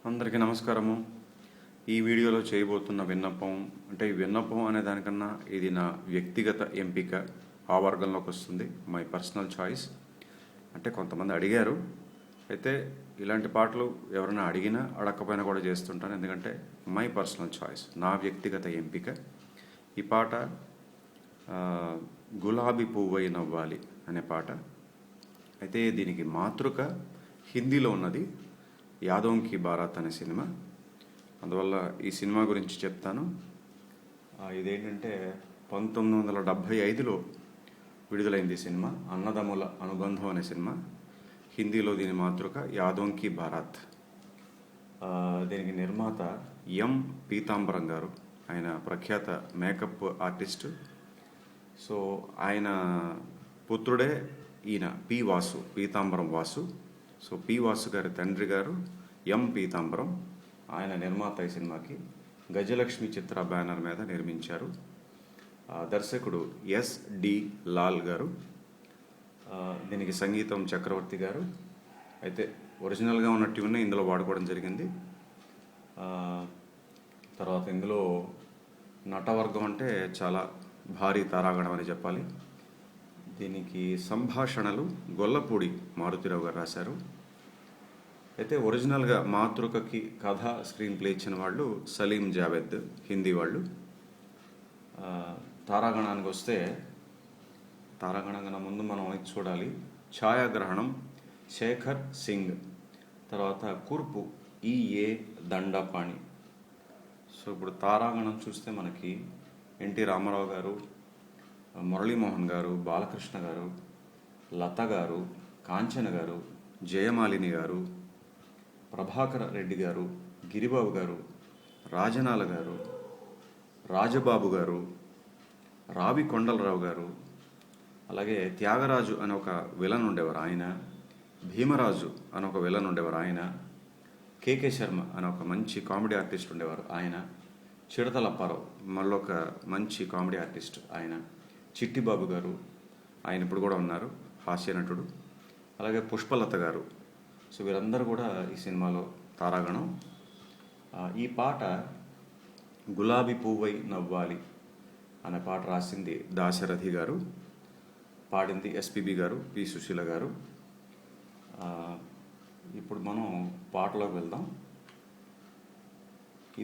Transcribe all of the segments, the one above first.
అందరికీ నమస్కారము. ఈ వీడియోలో చేయబోతున్న విన్నపం అంటే ఈ విన్నపం అనే దానికన్నా ఇది నా వ్యక్తిగత ఎంపిక. ఆ వర్గంలోకి వస్తుంది. My personal choice. అంటే కొంతమంది అడిగారు. అయితే ఇలాంటి పాటలు ఎవరైనా అడిగినా అడగకపోయినా కూడా చేస్తుంటాను. ఎందుకంటే మై పర్సనల్ చాయిస్, నా వ్యక్తిగత ఎంపిక. ఈ పాట గులాబీ పువ్వై నవ్వాలి అనే పాట. అయితే దీనికి మాతృక హిందీలో ఉన్నది. యాదోం కీ బారాత్ అనే సినిమా. అందువల్ల ఈ సినిమా గురించి చెప్తాను. ఇదేంటంటే 1975లో విడుదలైంది ఈ సినిమా. అన్నదమ్ముల అనుబంధం అనే సినిమా. హిందీలో దీని మాతృక యాదోం కీ బారాత్. దీనికి నిర్మాత ఎం పీతాంబరం గారు. ఆయన ప్రఖ్యాత మేకప్ ఆర్టిస్ట్. సో ఆయన పుత్రుడే ఈయన పి వాసు, పీతాంబరం వాసు. సో పి వాసు గారి తండ్రి గారు ఎం పీతాంబరం. ఆయన నిర్మాత ఈ సినిమాకి. గజలక్ష్మి చిత్ర బ్యానర్ మీద నిర్మించారు. దర్శకుడు ఎస్.డి. లాల్ గారు. దీనికి సంగీతం చక్రవర్తి గారు. అయితే ఒరిజినల్గా ఉన్న ట్యూన్నే ఇందులో వాడుకోవడం జరిగింది. తర్వాత ఇందులో నటవర్గం అంటే చాలా భారీ తారాగణం అని చెప్పాలి. దీనికి సంభాషణలు గొల్లపూడి మారుతిరావు గారు రాశారు. అయితే ఒరిజినల్గా మాతృకకి కథ, స్క్రీన్ ప్లే ఇచ్చిన వాళ్ళు సలీం జావేద్, హిందీ వాళ్ళు. తారాగణానికి వస్తే, తారాగణం కన్నా ముందు మనం ఇది చూడాలి. ఛాయాగ్రహణం శేఖర్ సింగ్. తర్వాత కూర్పు ఈ.ఏ. దండపాణి. సో ఇప్పుడు తారాగణం చూస్తే మనకి ఎన్టీ రామారావు గారు, మురళీమోహన్ గారు, బాలకృష్ణ గారు, లత గారు, కాంచన గారు, జయమాలిని గారు, ప్రభాకర రెడ్డి గారు, గిరిబాబు గారు, రాజనాల గారు, రాజబాబు గారు, రావి కొండలరావు గారు, అలాగే త్యాగరాజు అని ఒక విలన్ ఉండేవారు ఆయన, భీమరాజు అని ఒక విలన్ ఉండేవారు ఆయన, కేకే శర్మ అని ఒక మంచి కామెడీ ఆర్టిస్ట్ ఉండేవారు ఆయన, చిడతల అప్పారావు మళ్ళొక మంచి కామెడీ ఆర్టిస్ట్ ఆయన, చిట్టిబాబు గారు, ఆయన ఇప్పుడు కూడా ఉన్నారు, హాస్య నటుడు, అలాగే పుష్పలత గారు. సో వీరందరూ కూడా ఈ సినిమాలో తారాగణం. ఈ పాట గులాబీ పువ్వై నవ్వాలి అనే పాట రాసింది దాశరథి గారు, పాడింది ఎస్పిబి గారు, పి సుశీల గారు. ఇప్పుడు మనం పాటలోకి వెళ్దాం.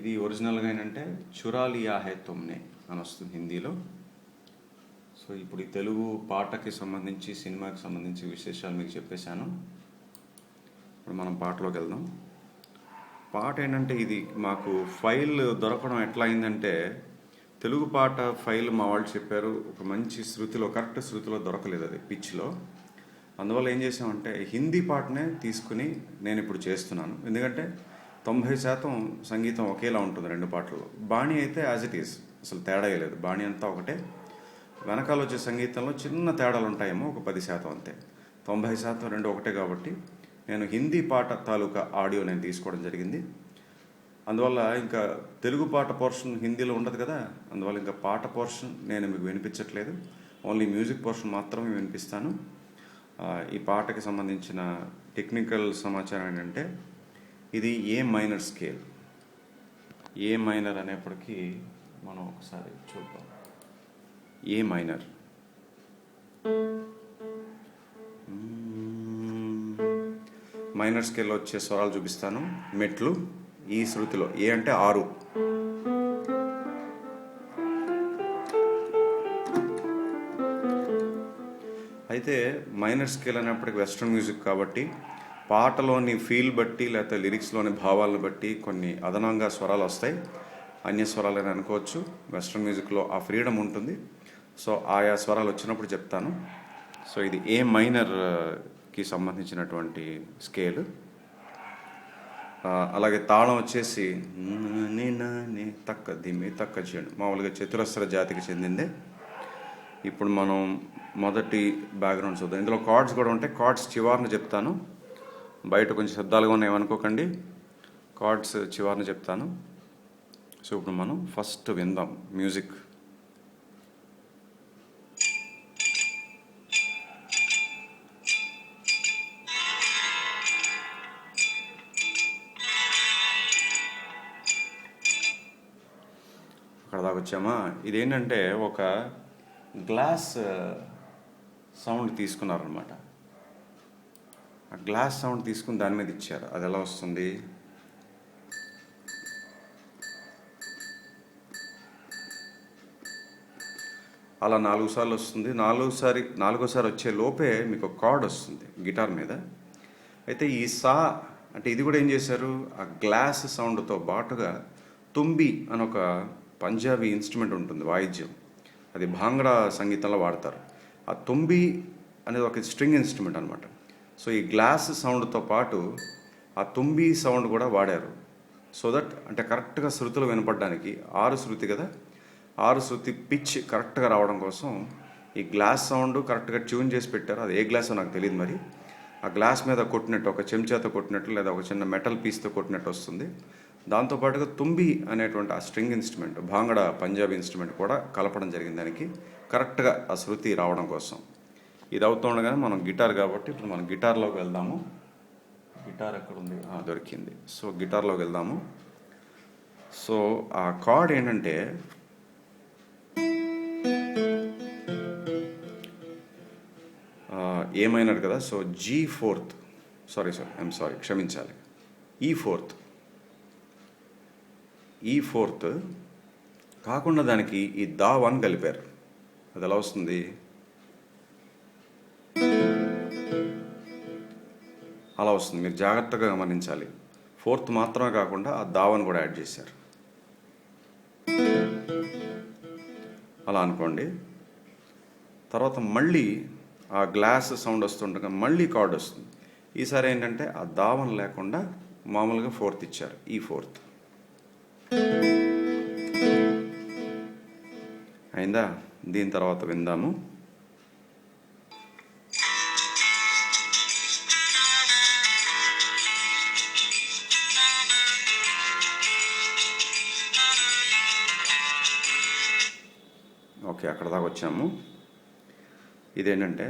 ఇది ఒరిజినల్గా ఏంటంటే చురా లియా హై తుమ్నే అని వస్తుంది హిందీలో. సో ఇప్పుడు ఈ తెలుగు పాటకి సంబంధించి, సినిమాకి సంబంధించి విశేషాలు మీకు చెప్పేశాను. ఇప్పుడు మనం పాటలోకి వెళ్దాం. పాట ఏంటంటే ఇది మాకు ఫైల్ దొరకడం ఎట్లా అయిందంటే, తెలుగు పాట ఫైల్ మా వాళ్ళు చెప్పారు ఒక మంచి శృతిలో, కరెక్ట్ శృతిలో దొరకలేదు అది పిచ్లో. అందువల్ల ఏం చేసామంటే హిందీ పాటనే తీసుకుని నేను ఇప్పుడు చేస్తున్నాను. ఎందుకంటే 90% సంగీతం ఒకేలా ఉంటుంది రెండు పాటల్లో. బాణీ అయితే యాజ్ ఇట్ ఈస్, అసలు తేడా లేదు. బాణీ అంతా ఒకటే. వెనకాల వచ్చే సంగీతంలో చిన్న తేడాలు ఉంటాయేమో, ఒక 10% అంతే. 90% రెండు ఒకటే. కాబట్టి నేను హిందీ పాట తాలూకా ఆడియో నేను తీసుకోవడం జరిగింది. అందువల్ల ఇంకా తెలుగు పాట పోర్షన్ హిందీలో ఉండదు కదా, అందువల్ల ఇంకా పాట పోర్షన్ నేను మీకు వినిపించట్లేదు. ఓన్లీ మ్యూజిక్ పోర్షన్ మాత్రమే వినిపిస్తాను. ఈ పాటకి సంబంధించిన టెక్నికల్ సమాచారం ఏంటంటే, ఇది ఏ మైనర్ స్కేల్. ఏ మైనర్ అనేప్పటికీ మనం ఒకసారి చూద్దాం. ఏ మైనర్. మైనర్ స్కేల్లో వచ్చే స్వరాలు చూపిస్తాను. మెట్లు ఈ శృతిలో. ఏ అంటే 6. అయితే మైనర్ స్కేల్ అనేప్పటికీ వెస్ట్రన్ మ్యూజిక్ కాబట్టి పాటలోని ఫీల్ బట్టి లేకపోతే లిరిక్స్లోని భావాలను బట్టి కొన్ని అదనంగా స్వరాలు వస్తాయి. అన్య స్వరాలు అని అనుకోవచ్చు. వెస్ట్రన్ మ్యూజిక్లో ఆ ఫ్రీడమ్ ఉంటుంది. సో ఆయా స్వరాలు వచ్చినప్పుడు చెప్తాను. సో ఇది ఏ మైనర్కి సంబంధించినటువంటి స్కేల్. అలాగే తాళం వచ్చేసి తక్క దిమ్మి తక్క చేయండి. మామూలుగా చతురస్ర జాతికి చెందిందే. ఇప్పుడు మనం మొదటి బ్యాక్గ్రౌండ్ చూద్దాం. ఇందులో కార్డ్స్ కూడా ఉంటాయి. కార్డ్స్ చివరిని చెప్తాను. బయట కొంచెం శబ్దాలుగా ఉన్నాయి ఏమనుకోకండి. కార్డ్స్ చివరిని చెప్తాను. సో ఇప్పుడు మనం ఫస్ట్ విందాం మ్యూజిక్. అక్కడ దాకా వచ్చామా. ఇదేంటంటే ఒక గ్లాస్ సౌండ్ తీసుకున్నారనమాట. ఆ గ్లాస్ సౌండ్ తీసుకుని దాని మీద ఇచ్చారు. అది ఎలా వస్తుంది? అలా 4 సార్లు వస్తుంది. నాలుగోసారి వచ్చే లోపే మీకు ఒక కార్డ్ వస్తుంది గిటార్ మీద. అయితే ఈ సా అంటే ఇది కూడా ఏం చేశారు, ఆ గ్లాస్ సౌండ్తో బాటుగా తుంబి అని ఒక పంజాబీ ఇన్స్ట్రుమెంట్ ఉంటుంది, వాయిద్యం. అది భాంగ్డా సంగీతంలో వాడతారు. ఆ తుంబి అనేది ఒక స్ట్రింగ్ ఇన్స్ట్రుమెంట్ అనమాట. సో ఈ గ్లాస్ సౌండ్తో పాటు ఆ తుంబి సౌండ్ కూడా వాడారు. సో దట్ అంటే కరెక్ట్గా శృతులు వినపడడానికి, 6 శృతి కదా, 6 శృతి పిచ్ కరెక్ట్గా రావడం కోసం ఈ గ్లాస్ సౌండ్ కరెక్ట్గా ట్యూన్ చేసి పెట్టారు. అది ఏ గ్లాసో నాకు తెలియదు మరి. ఆ గ్లాస్ మీద కొట్టినట్టు, ఒక చెంచాతో కొట్టినట్టు లేదా ఒక చిన్న మెటల్ పీస్తో కొట్టినట్టు వస్తుంది. దాంతోపాటుగా తుంబి అనేటువంటి ఆ string instrument, bhangra Punjabi instrument కూడా కలపడం జరిగింది దానికి, కరెక్ట్గా ఆ శృతి రావడం కోసం. ఇది అవుతుండగానే మనం గిటార్ కాబట్టి ఇప్పుడు మనం గిటార్లోకి వెళ్దాము. గిటార్ ఎక్కడ ఉంది? దొరికింది. సో గిటార్లోకి వెళ్దాము. సో ఆ కార్డ్ ఏంటంటే ఏమైనాడు కదా. సో G4, సారీ క్షమించాలి, E4 కాకుండా దానికి ఈ దా 1 కలిపారు. అది ఎలా వస్తుంది? అలా వస్తుంది. మీరు జాగ్రత్తగా గమనించాలి. 4th మాత్రమే కాకుండా ఆ దా 1 కూడా యాడ్ చేశారు. అలా అనుకోండి. తర్వాత మళ్ళీ ఆ గ్లాస్ సౌండ్ వస్తుండగా మళ్ళీ కార్డ్ వస్తుంది. ఈసారి ఏంటంటే ఆ దా 1 లేకుండా మామూలుగా 4th ఇచ్చారు, E4. అయిందా? దీని తర్వాత విందాము. ఓకే, అక్కడ దాకా వచ్చాము. ఇదేంటంటే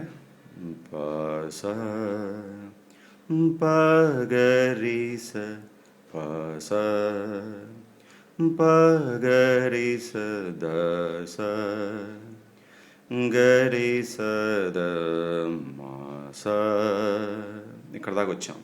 పస పగరిస పస పగరిస దస గరిస ద మాస. ఇక్కడ దాకా వచ్చాం.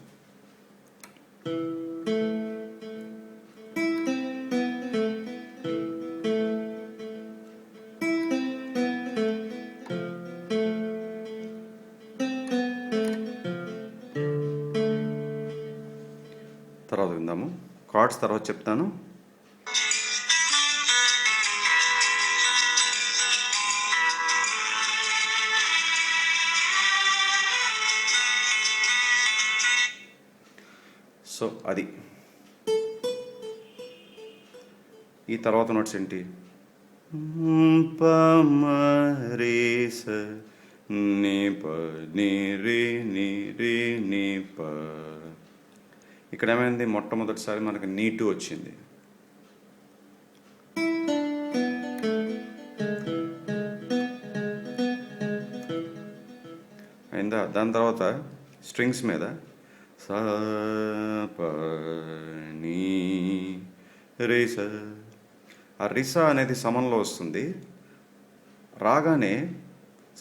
తర్వాత విందాము. కార్డ్స్ తర్వాత చెప్తాను. సో అది. ఈ తర్వాత నోట్స్ ఏంటి? పమరేస ని ప ని రి ని రి ని ప. ఇక్కడ ఏమైంది? మొట్టమొదటిసారి మనకి నీటు వచ్చింది. అయిందా? దాని తర్వాత స్ట్రింగ్స్ మీద సా ప ని రిస. ఆ రిసా అనేది సమంలో వస్తుంది. రాగానే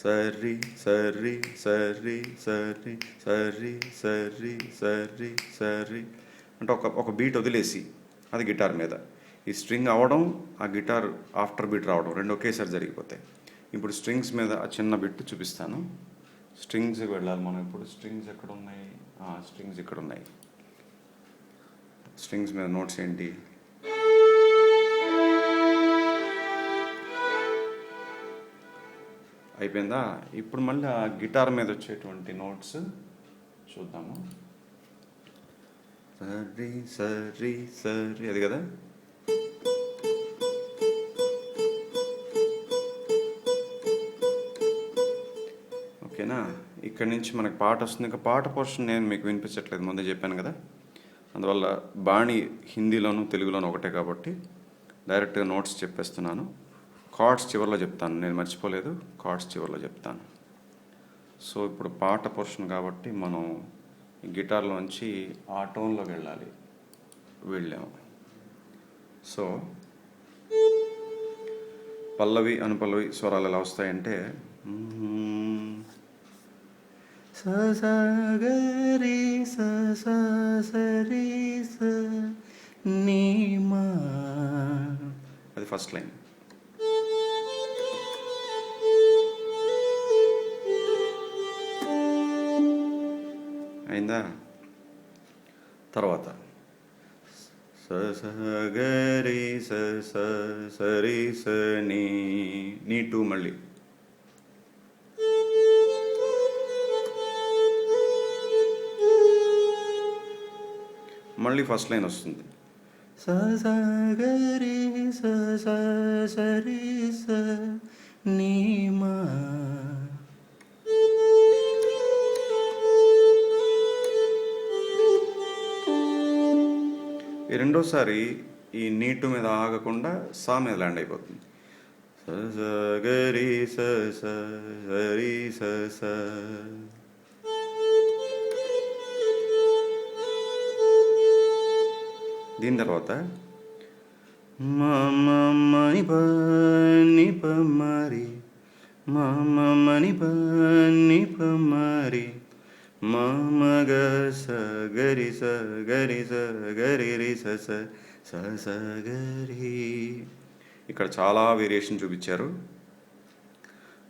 సరి సరి సరి సరి సరి సరి సరి సరి అంటే ఒక బీట్ వదిలేసి అది గిటార్ మీద ఈ స్ట్రింగ్ అవ్వడం, ఆ గిటార్ ఆఫ్టర్ బీట్ రావడం, రెండు ఒకేసారి జరిగిపోతాయి. ఇప్పుడు స్ట్రింగ్స్ మీద ఆ చిన్న బిట్ చూపిస్తాను. స్ట్రింగ్స్కి వెళ్ళాలి మనం ఇప్పుడు. స్ట్రింగ్స్ ఎక్కడ ఉన్నాయి? స్ట్రింగ్స్ ఇక్కడ ఉన్నాయి. స్ట్రింగ్స్ మీద నోట్స్ ఏంటి? అయిపోయిందా? ఇప్పుడు మళ్ళీ ఆ గిటార్ మీద వచ్చేటువంటి నోట్స్ చూద్దాము. సరి సరి సరి, అది కదా. ఓకేనా? ఇక్కడి నుంచి మనకు పాట వస్తుంది. ఇంకా పాట పోర్షన్ నేను మీకు వినిపించట్లేదు, ముందే చెప్పాను కదా. అందువల్ల బాణి హిందీలోను తెలుగులోను ఒకటే కాబట్టి డైరెక్ట్గా నోట్స్ చెప్పేస్తున్నాను. కార్డ్స్ చివరిలో చెప్తాను, నేను మర్చిపోలేదు, కార్డ్స్ చివరిలో చెప్తాను. సో ఇప్పుడు పాట పోర్షన్ కాబట్టి మనం గిటార్లోంచి ఆ టోన్లోకి వెళ్ళాలి. వెళ్ళాము. సో పల్లవి అనుపల్లవి స్వరాలు ఎలా వస్తాయంటే స స గ రి స స స రి స ని మా. అది ఫస్ట్ లైన్. అయిందా? తర్వాత స స గ రి స స స రి స ని నీ టూ మళ్ళీ. మళ్ళీ ఫస్ట్ లైన్ వస్తుంది. స స గ రి స స స రి స ని మా. ఈ రెండోసారి ఈ నీటు మీద ఆగకుండా సా మీద ల్యాండ్ అయిపోతుంది. స స గ రి స స స రి స స. దీని తర్వాత మమ మణి ప ని ప మరి మమ మణి ప ని ప మరి మమ గ స గరి స గరి స గరి రి స స స స గరి. ఇక్కడ చాలా వేరియేషన్ చూపించారు.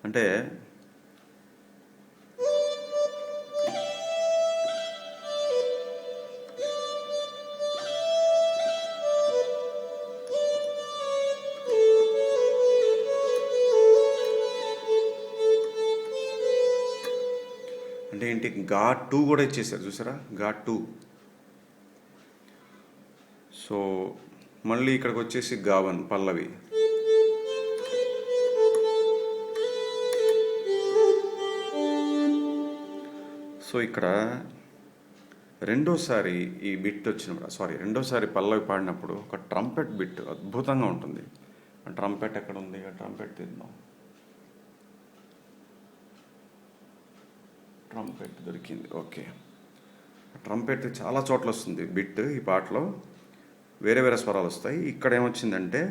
అంటే ఏంటి, గా టూ కూడా ఇచ్చేసారు చూసారా, గా టూ. సో మళ్ళీ ఇక్కడికి వచ్చేసి గావన్ పల్లవి. సో ఇక్కడ రెండోసారి ఈ బిట్ వచ్చినప్పుడు, రెండోసారి పల్లవి పాడినప్పుడు ఒక ట్రంపెట్ బిట్ అద్భుతంగా ఉంటుంది. ట్రంపెట్ ఎక్కడ ఉంది? ట్రంపెట్ తీద్దాం. ట్రంపెట్ దొరికింది. ఓకే, ట్రంపెట్ చాలా చోట్ల వస్తుంది బిట్. ఈ పాటలో వేరే వేరే స్వరాలు వస్తాయి. ఇక్కడ ఏమొచ్చిందంటే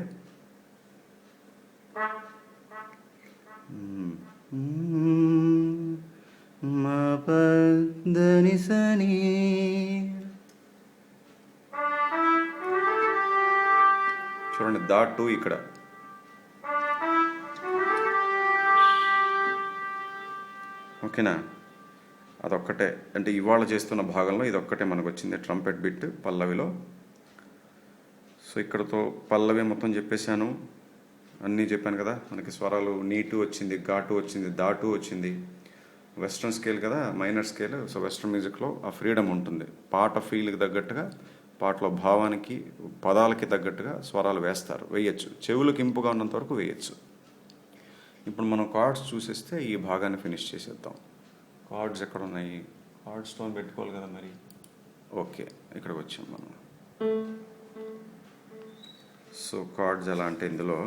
మా పదని సని. చూడండి, దా టూ ఇక్కడ. ఓకేనా? అదొక్కటే, అంటే ఇవాళ చేస్తున్న భాగంలో ఇదొక్కటే మనకు వచ్చింది ట్రంపెట్ బిట్ పల్లవిలో. సో ఇక్కడతో పల్లవి మొత్తం చెప్పేశాను, అన్నీ చెప్పాను కదా. మనకి స్వరాలు నీటు వచ్చింది, ఘాటు వచ్చింది, దాటు వచ్చింది. వెస్ట్రన్ స్కేల్ కదా, మైనర్ స్కేల్. సో వెస్ట్రన్ మ్యూజిక్లో ఆ ఫ్రీడమ్ ఉంటుంది. పాట ఫీల్కి తగ్గట్టుగా, పాటలో భావానికి, పదాలకి తగ్గట్టుగా స్వరాలు వేయచ్చు. చెవులకు ఇంపుగా ఉన్నంత వరకు వేయచ్చు. ఇప్పుడు మనం కార్డ్స్ చూసేస్తే ఈ భాగాన్ని ఫినిష్ చేసేద్దాం. కార్డ్స్ ఎక్కడ ఉన్నాయి? కార్డ్ స్టోన్ పెట్టుకోవాలి కదా మరి. ఓకే, ఇక్కడికి వచ్చాం మనం. సో కార్డ్స్ ఎలా అంటే ఇందులో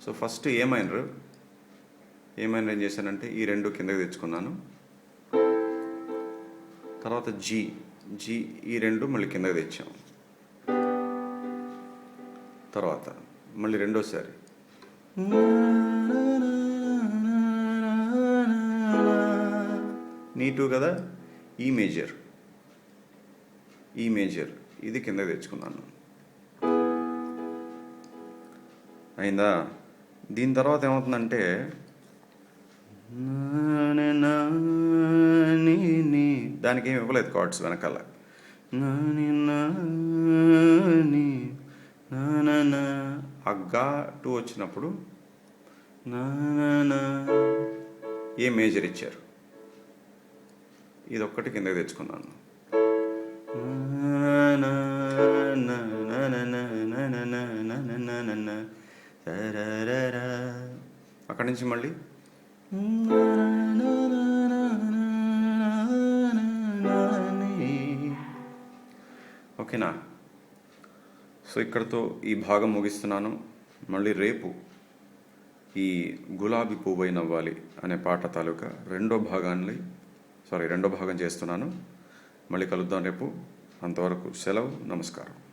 సో ఫస్ట్ ఏ మైనర్ ఏం చేశానంటే ఈ రెండు కిందకి తెచ్చుకున్నాను. తర్వాత జీ ఈ రెండు మళ్ళీ కిందకి తెచ్చాము. తర్వాత మళ్ళీ రెండోసారి నీటు కదా, ఈ మేజర్ ఇది కిందకి తెచ్చుకున్నాను. అయిందా? దీని తర్వాత ఏమవుతుందంటే దానికి ఏమి ఇవ్వలేదు కార్డ్స్ వెనకాల. అగ్గా టూ వచ్చినప్పుడు ఏ మేజర్ ఇచ్చారు, ఇది ఒక్కటి కిందకి తెచ్చుకున్నాను. అక్కడి నుంచి మళ్ళీ ఓకేనా? సో ఇక్కడతో ఈ భాగం ముగిస్తున్నాను. మళ్ళీ రేపు ఈ గులాబీ పువ్వై నవ్వాలి అనే పాట తాలూకా రెండో భాగం చేస్తున్నాను. మళ్ళీ కలుద్దాం రేపు. అంతవరకు సెలవు. నమస్కారం.